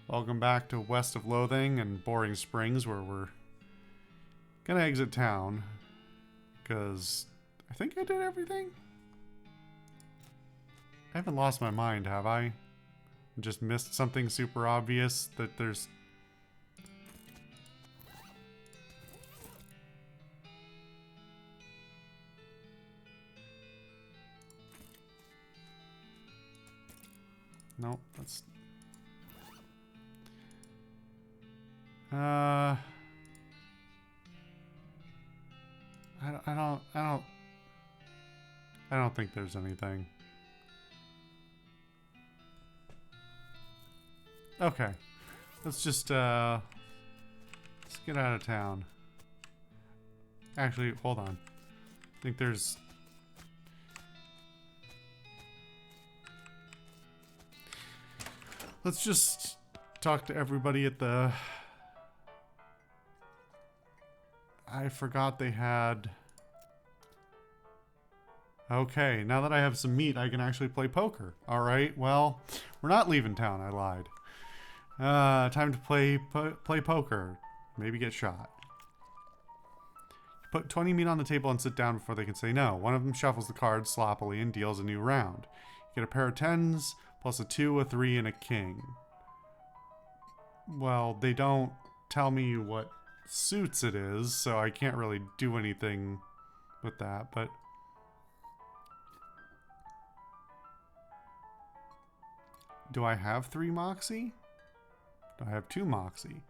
Welcome back to west of Loathing and Boring Springs, where we're gonna exit town. Because I think I did everything? I haven't lost my mind, have I? Just missed something super obvious that there's... Nope, that's... I don't think there's anything. Okay. Let's just, let's get out of town. Actually, hold on. I think there's... Let's just talk to everybody at the... I forgot they had... Okay, now that I have some meat, I can actually play poker. Alright, well, we're not leaving town, I lied. Time to play poker. Maybe get shot. Put 20 meat on the table and sit down before they can say no. One of them shuffles the cards sloppily and deals a new round. You get a pair of tens, plus a 2, a 3, and a king. Well, they don't tell me what suits it is, so I can't really do anything with that, but... Do I have 3 Moxie? Do I have 2 Moxie?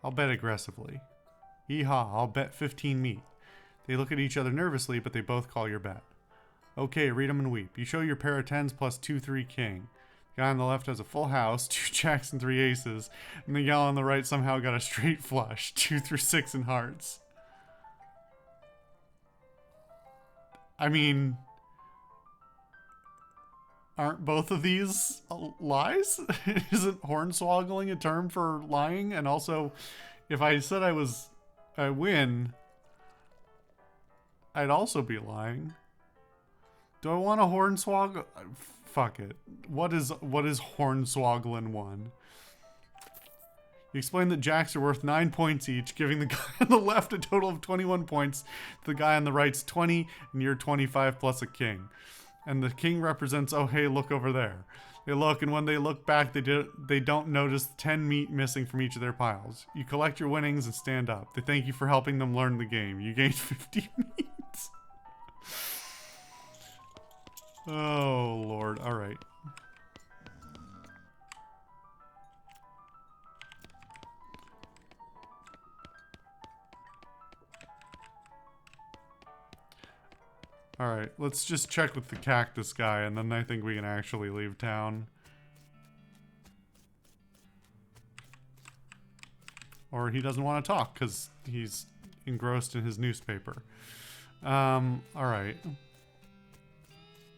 I'll bet aggressively. Yeehaw, I'll bet 15 meat. They look at each other nervously, but they both call your bet. Okay, read 'em and weep. You show your pair of tens plus 2, 3 king. The guy on the left has a full house, 2 jacks and 3 aces, and the gal on the right somehow got a straight flush, 2 through 6 in hearts. I mean... Aren't both of these lies? Isn't hornswoggling a term for lying? And also, if I said I win, I'd also be lying. Do I want a hornswoggle? Fuck it. What is hornswoggling 1? You explain that jacks are worth 9 points each, giving the guy on the left a total of 21 points, the guy on the right's 20, and you're 25 plus a king. And the king represents, oh hey, look over there. They look, and when they look back, they don't notice 10 meat missing from each of their piles. You collect your winnings and stand up. They thank you for helping them learn the game. You gained 50 meat. Oh lord, alright. Alright, let's just check with the cactus guy, and then I think we can actually leave town. Or he doesn't want to talk, because he's engrossed in his newspaper. Alright.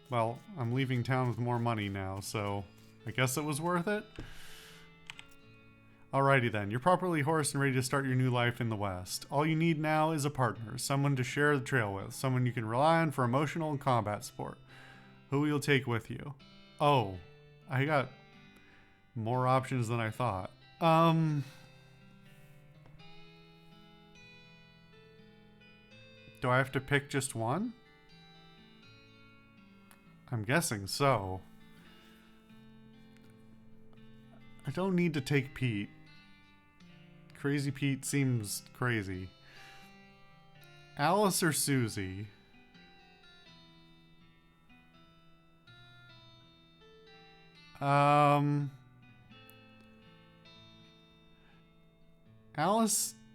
Well, I'm leaving town with more money now, so I guess it was worth it? Alrighty then, you're properly horsed and ready to start your new life in the West. All you need now is a partner, someone to share the trail with, someone you can rely on for emotional and combat support. Who will you take with you? Oh, I got more options than I thought. Do I have to pick just one? I'm guessing so. I don't need to take Pete. Crazy Pete seems crazy. Alice or Susie? Alice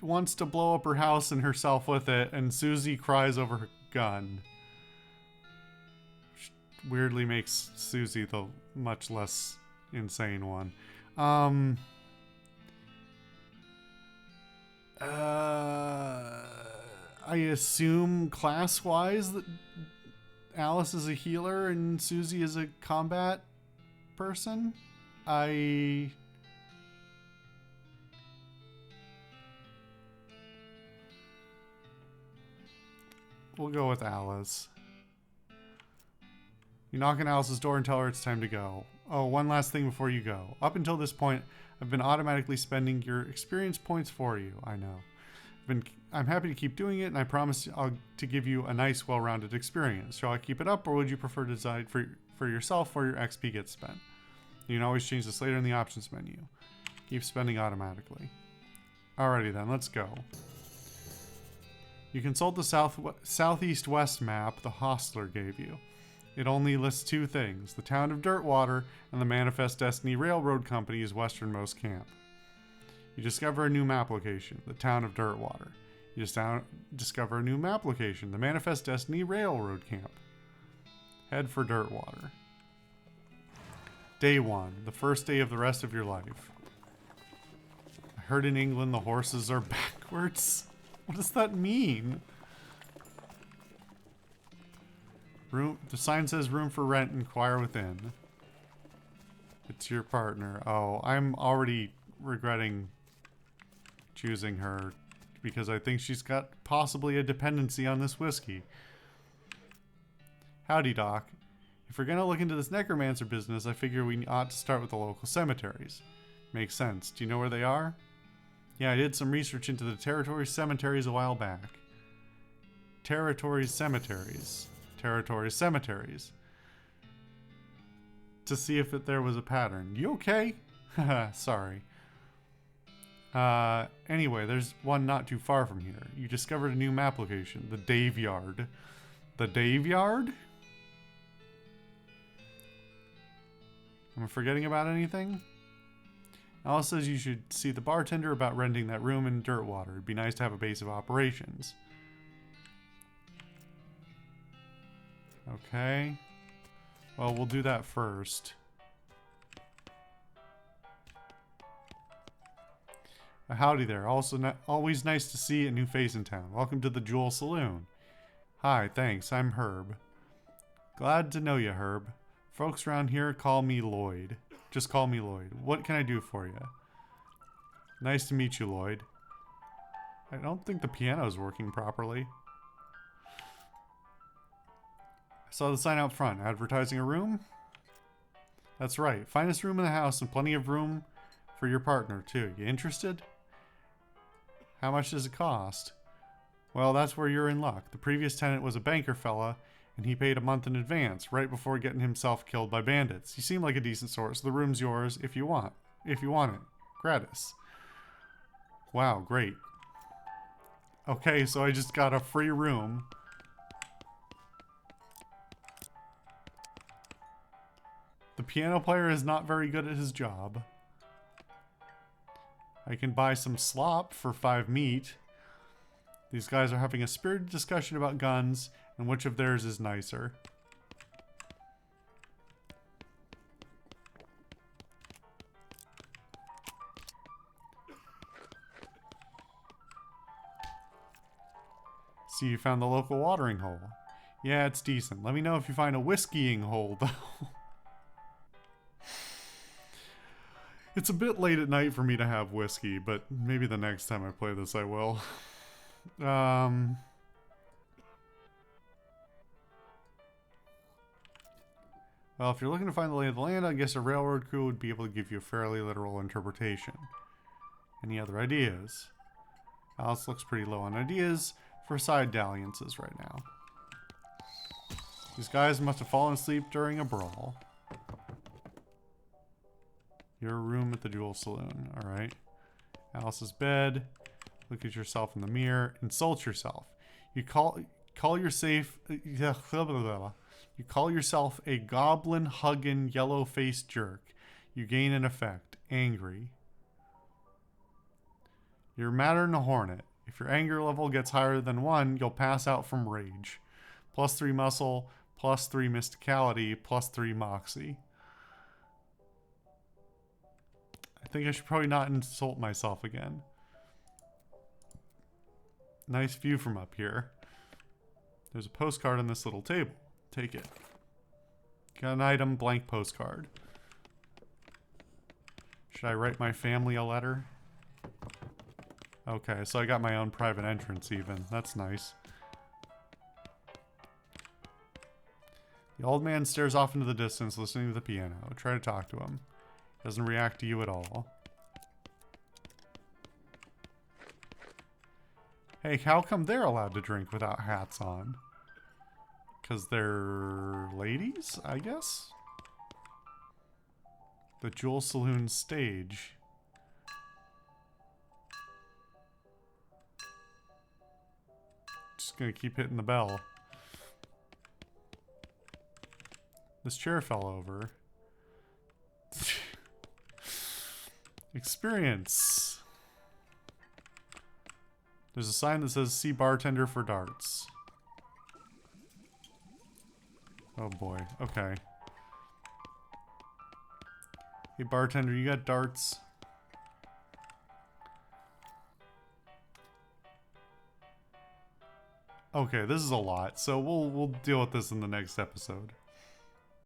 wants to blow up her house and herself with it, and Susie cries over her gun. Which weirdly makes Susie the much less insane one. I assume class-wise that Alice is a healer and Susie is a combat person. We'll go with Alice. You knock on Alice's door and tell her it's time to go. Oh, one last thing before you go. Up until this point, I've been automatically spending your experience points for you. I know. I'm happy to keep doing it, and I promise to give you a nice, well-rounded experience. Shall I keep it up, or would you prefer to decide for yourself where your XP gets spent? You can always change this later in the options menu. Keep spending automatically. Alrighty then, let's go. You consult the southeast-west map the hostler gave you. It only lists two things, the town of Dirtwater and the Manifest Destiny Railroad Company's westernmost camp. You discover a new map location, the town of Dirtwater. You discover a new map location, the Manifest Destiny Railroad Camp. Head for Dirtwater. Day 1, the first day of the rest of your life. I heard in England the horses are backwards. What does that mean? The sign says room for rent, inquire within. It's your partner. Oh, I'm already regretting choosing her because I think she's got possibly a dependency on this whiskey. Howdy, Doc. If we're gonna look into this necromancer business, I figure we ought to start with the local cemeteries. Makes sense. Do you know where they are? Yeah, I did some research into the territory cemeteries a while back. Territory cemeteries. To see if there was a pattern. You okay? Sorry. Anyway, there's one not too far from here. You discovered a new map location, the Dave Yard. The Dave Yard? Am I forgetting about anything? Alice says you should see the bartender about renting that room in Dirtwater. It'd be nice to have a base of operations. Okay. Well, we'll do that first. Howdy there. Also, always nice to see a new face in town. Welcome to the Jewel Saloon. Hi, thanks. I'm Herb. Glad to know you, Herb. Folks around here call me Lloyd. Just call me Lloyd. What can I do for you? Nice to meet you, Lloyd. I don't think the piano's working properly. I saw the sign out front. Advertising a room? That's right. Finest room in the house and plenty of room for your partner, too. You interested? How much does it cost? Well, that's where you're in luck. The previous tenant was a banker fella, and he paid a month in advance, right before getting himself killed by bandits. You seem like a decent sort, so the room's yours if you want. If you want it. Gratis. Wow, great. Okay, so I just got a free room. The piano player is not very good at his job. I can buy some slop for 5 meat. These guys are having a spirited discussion about guns and which of theirs is nicer. See, you found the local watering hole. Yeah, it's decent. Let me know if you find a whiskeying hole, though. It's a bit late at night for me to have whiskey, but maybe the next time I play this I will. Well, if you're looking to find the lay of the land, I guess a railroad crew would be able to give you a fairly literal interpretation. Any other ideas? Alice looks pretty low on ideas for side dalliances right now. These guys must have fallen asleep during a brawl. Your room at the Jewel Saloon. Alright. Alice's bed. Look at yourself in the mirror. Insult yourself. You call yourself you call yourself a goblin-hugging, yellow-faced jerk. You gain an effect. Angry. You're madder than a hornet. If your anger level gets higher than 1, you'll pass out from rage. +3 muscle, +3 mysticality, +3 moxie. I think I should probably not insult myself again. Nice view from up here. There's a postcard on this little table. Take it. Got an item, blank postcard. Should I write my family a letter? Okay, so I got my own private entrance even. That's nice. The old man stares off into the distance, listening to the piano. Try to talk to him. Doesn't react to you at all. Hey, how come they're allowed to drink without hats on? Because they're ladies, I guess? The Jewel Saloon stage. Just gonna keep hitting the bell. This chair fell over. Experience. There's a sign that says, see bartender for darts. Oh boy, okay. Hey bartender, you got darts? Okay, this is a lot, so we'll deal with this in the next episode.